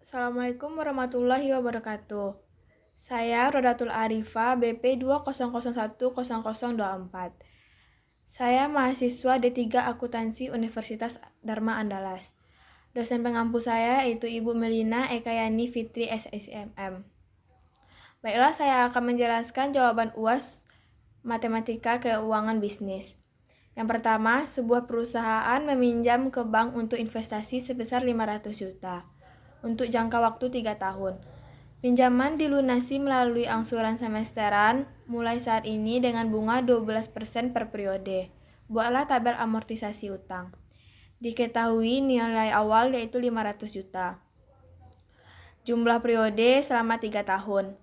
Assalamualaikum warahmatullahi wabarakatuh. Saya Rodatul Arifah, BP 200100024. Saya mahasiswa D3 Akuntansi Universitas Dharma Andalas. Dosen pengampu saya yaitu Ibu Melina Ekayani Fitri SSMM. Baiklah, saya akan menjelaskan jawaban UAS Matematika Keuangan Bisnis. Yang pertama, sebuah perusahaan meminjam ke bank untuk investasi sebesar 500 juta untuk jangka waktu 3 tahun. Pinjaman dilunasi melalui angsuran semesteran mulai saat ini dengan bunga 12% per periode. Buatlah tabel amortisasi utang. Diketahui nilai awal yaitu 500 juta. Jumlah periode selama 3 tahun.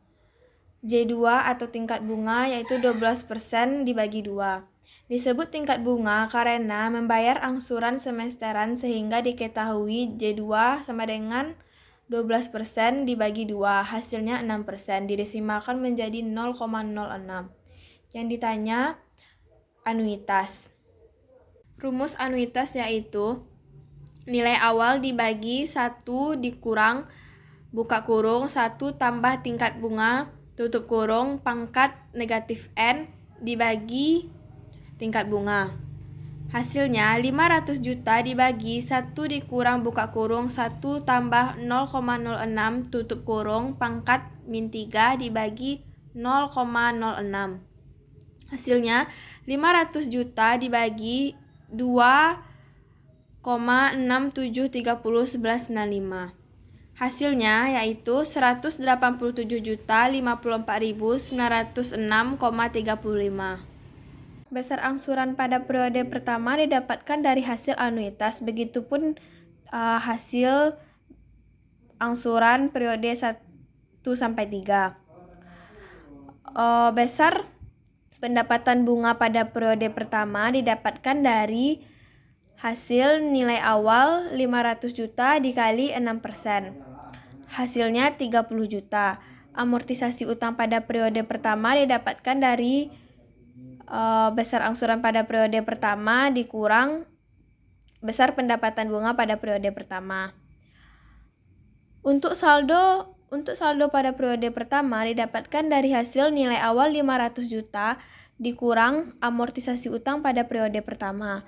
J2 atau tingkat bunga yaitu 12% dibagi 2. Disebut tingkat bunga karena membayar angsuran semesteran sehingga diketahui J2 sama dengan 12% dibagi 2, hasilnya 6%, didesimalkan menjadi 0,06. Yang ditanya anuitas. Rumus anuitas yaitu nilai awal dibagi 1 dikurang buka kurung 1 tambah tingkat bunga tutup kurung pangkat negatif N dibagi tingkat bunga. Hasilnya 500 juta dibagi 1 dikurang buka kurung 1 tambah 0,06 tutup kurung pangkat min 3 dibagi 0,06. Hasilnya 500 juta dibagi 2,67301195. Hasilnya yaitu 187.054.906,35. Besar angsuran pada periode pertama didapatkan dari hasil anuitas, begitupun hasil angsuran periode 1 sampai 3. Besar pendapatan bunga pada periode pertama didapatkan dari hasil nilai awal 500 juta dikali 6%. Hasilnya 30 juta. Amortisasi utang pada periode pertama didapatkan dari besar angsuran pada periode pertama dikurang besar pendapatan bunga pada periode pertama. Untuk saldo pada periode pertama didapatkan dari hasil nilai awal 500 juta dikurang amortisasi utang pada periode pertama.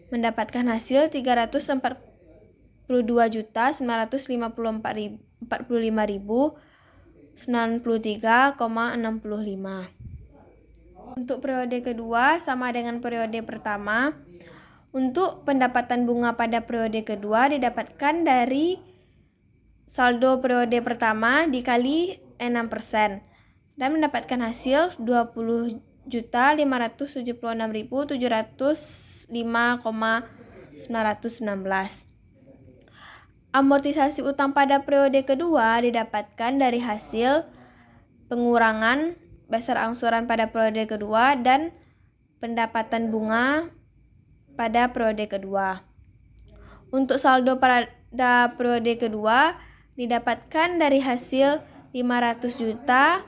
Mendapatkan hasil 342.945.093,65. Untuk periode kedua sama dengan periode pertama. Untuk pendapatan bunga pada periode kedua didapatkan dari saldo periode pertama dikali 6% dan mendapatkan hasil 20.576.705,919. Amortisasi utang pada periode kedua didapatkan dari hasil pengurangan besar angsuran pada periode kedua dan pendapatan bunga pada periode kedua. Untuk saldo pada periode kedua didapatkan dari hasil 500 juta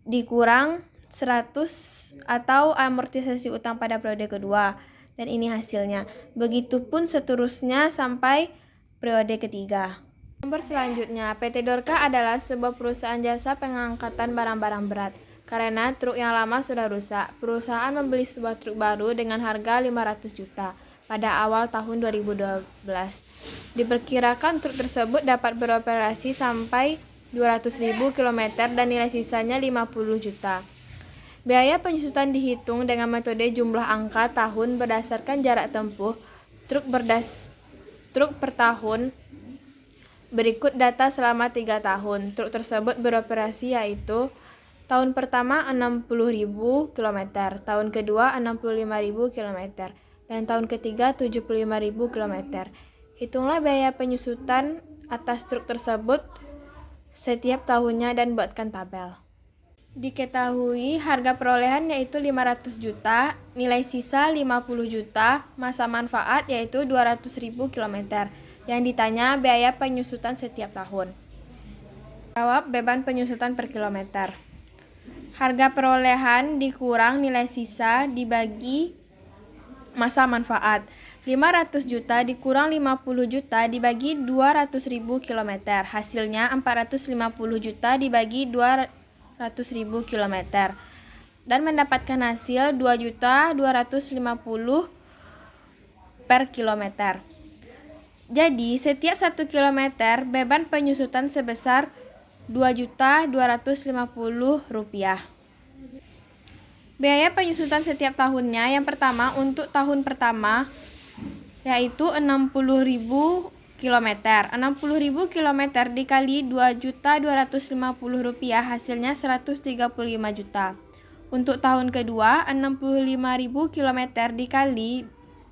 dikurang 100 atau amortisasi utang pada periode kedua, dan ini hasilnya. Begitupun seterusnya sampai periode ketiga. Nomor selanjutnya, PT Dorka adalah sebuah perusahaan jasa pengangkatan barang-barang berat. Karena truk yang lama sudah rusak, perusahaan membeli sebuah truk baru dengan harga 500 juta pada awal tahun 2012. Diperkirakan truk tersebut dapat beroperasi sampai 200.000 km dan nilai sisanya 50 juta. Biaya penyusutan dihitung dengan metode jumlah angka tahun berdasarkan jarak tempuh truk per tahun. Berikut data selama 3 tahun truk tersebut beroperasi yaitu tahun pertama 60.000 km, tahun kedua 65.000 km, dan tahun ketiga 75.000 km. Hitunglah biaya penyusutan atas truk tersebut setiap tahunnya dan buatkan tabel. Diketahui harga perolehan yaitu 500 juta, nilai sisa 50 juta, masa manfaat yaitu 200.000 km. Yang ditanya biaya penyusutan setiap tahun. Jawab beban penyusutan per kilometer. Harga perolehan dikurang nilai sisa dibagi masa manfaat. 500 juta dikurang 50 juta dibagi 200.000 kilometer. Hasilnya 450 juta dibagi 200.000 kilometer. Dan mendapatkan hasil 2.250 per kilometer. Jadi, setiap 1 kilometer beban penyusutan sebesar Rp2.250. Biaya penyusutan setiap tahunnya, yang pertama untuk tahun pertama yaitu 60.000 km. 60.000 km dikali Rp2.250 hasilnya Rp135 juta. Untuk tahun kedua, 65.000 km dikali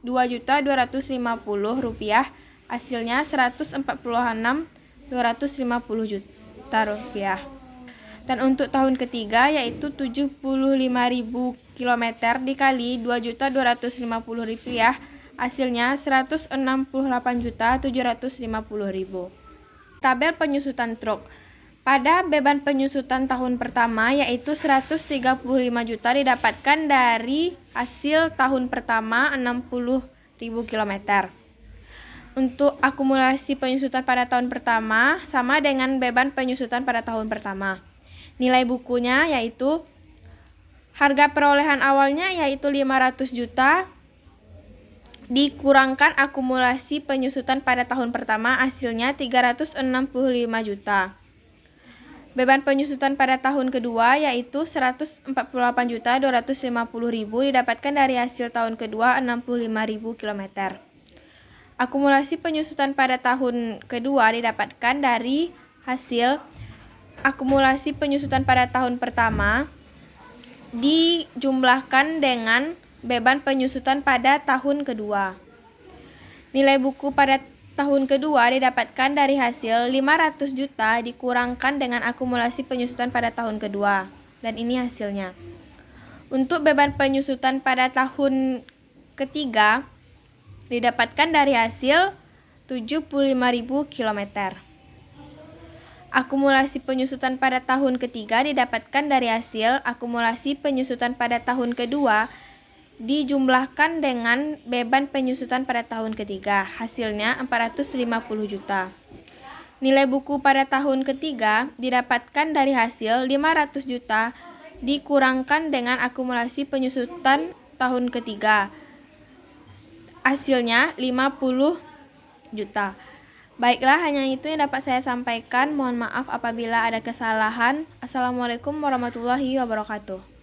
Rp2.250 hasilnya Rp146.250 juta rupiah. Dan untuk tahun ketiga yaitu 75.000 km dikali Rp2.250 hasilnya Rp168.750.000. Tabel penyusutan truk. Pada beban penyusutan tahun pertama yaitu 135 juta didapatkan dari hasil tahun pertama 60.000 km. Untuk akumulasi penyusutan pada tahun pertama sama dengan beban penyusutan pada tahun pertama. Nilai bukunya yaitu harga perolehan awalnya yaitu 500 juta dikurangkan akumulasi penyusutan pada tahun pertama hasilnya 365 juta. Beban penyusutan pada tahun kedua yaitu 148.250.000 didapatkan dari hasil tahun kedua 65.000 km. Akumulasi penyusutan pada tahun kedua didapatkan dari hasil akumulasi penyusutan pada tahun pertama dijumlahkan dengan beban penyusutan pada tahun kedua. Nilai buku pada tahun kedua didapatkan dari hasil 500 juta dikurangkan dengan akumulasi penyusutan pada tahun kedua. Dan ini hasilnya. Untuk beban penyusutan pada tahun ketiga didapatkan dari hasil 75.000 km. Akumulasi penyusutan pada tahun ketiga didapatkan dari hasil akumulasi penyusutan pada tahun kedua dijumlahkan dengan beban penyusutan pada tahun ketiga. Hasilnya 450 juta. Nilai buku pada tahun ketiga didapatkan dari hasil 500 juta dikurangkan dengan akumulasi penyusutan tahun ketiga. Hasilnya 50 juta. Baiklah, hanya itu yang dapat saya sampaikan. Mohon maaf apabila ada kesalahan. Assalamualaikum warahmatullahi wabarakatuh.